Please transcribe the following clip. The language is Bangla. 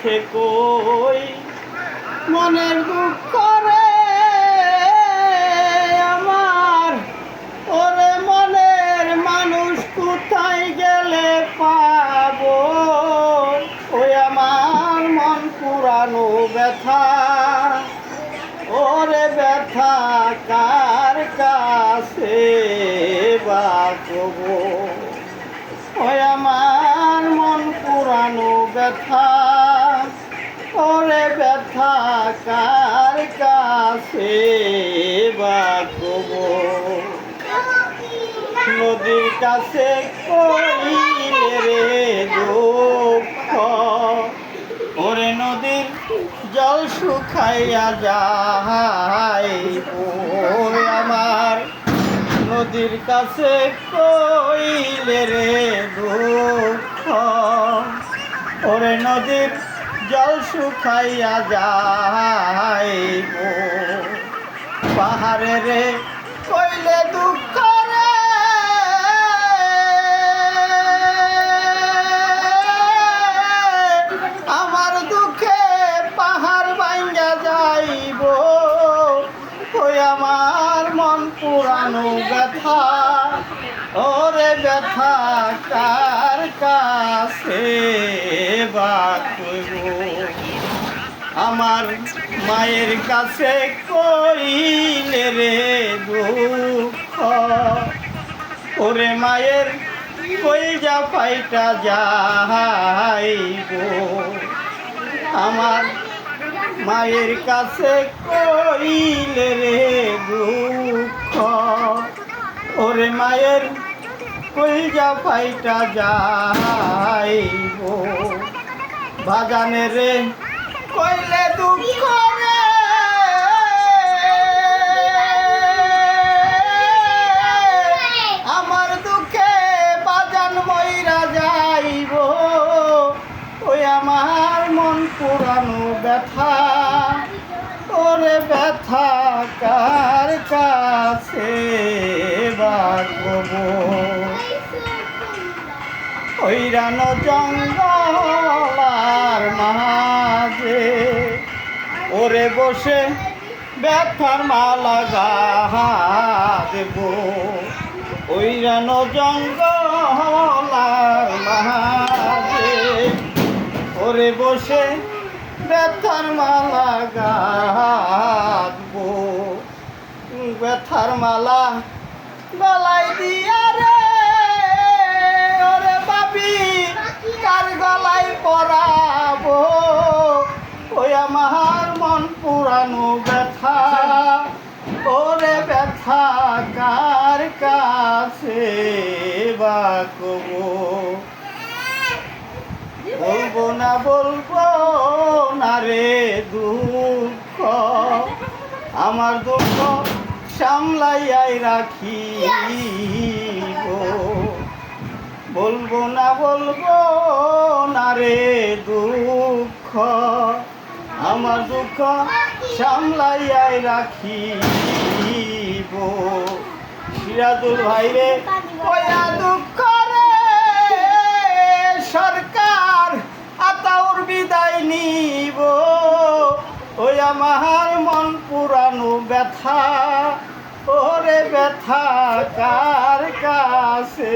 মুখে কই মনের দুঃখ রে আমার। ওরে মনের মানুষ কোথায় গেলে পাবো? ওই আমার মন পুরানো ব্যথা, ওরে ব্যথা কার কাছে বাঁচবো? ওই আমার মন পুরানো ব্যথা, ওরে ব্যথা কার কাছে বাঁচবো? নদীর কাছে কইলে রে দুঃখ, ওরে নদীর জল শুকাইয়া যায়। ওই আমার নদীর কাছে কইলে রে দুঃখ, ওরে নদীর জল শুকাইয়া যায়। পাহাড়ে রে কইলে দুঃখ রে আমার দুঃখে পাহাড় ভাঙ্গা যাইব। ওই আমার মন পুরানো ব্যথা, ওরে ব্যথা কার কাছে বাঁচবো? আমার মায়ের কাছে কইলে রে দুঃখ, ওরে মায়ের কইজা পাইটা যাইব। আমার মায়ের কাছে কইলে রে দুঃখ, ওরে মায়ের কইজা পাইটা যাইব। বাগানে রে কইলে দুঃখ রে আমার দুঃখে বাজান মইরা যাইব। ওই আমার মন পুরানো ব্যথা, ওরে ব্যথা কার কাছে বাঁচবো? ওইরান জঙ্গলার মাঝে ওরে বসে ব্যথার মালা গাঁথব। ওইরান জঙ্গলার মাঝে ওরে বসে ব্যথার মালা গাঁথব। ব্যথার মালা গলায় দিয়া রে ওরে বাবি কার গলায় পরাবো? ওই আমার মন পুরানো ব্যথা, ওরে ব্যথা কার কাছে বাঁচবো? বলবো না বলবো না রে দুঃখ, আমার দুঃখ সামলাইয়াই রাখিব। বলবো না রে দুঃখ, আমার দুঃখ সামলাইয়াই রাখিব। সিরাজুল ভাই রে কয়া দুঃখ রে সরকার আতাউর বিদায় নিব। ওই আমার মন পুরানো ব্যথা, ওরে ব্যথা কার কাছে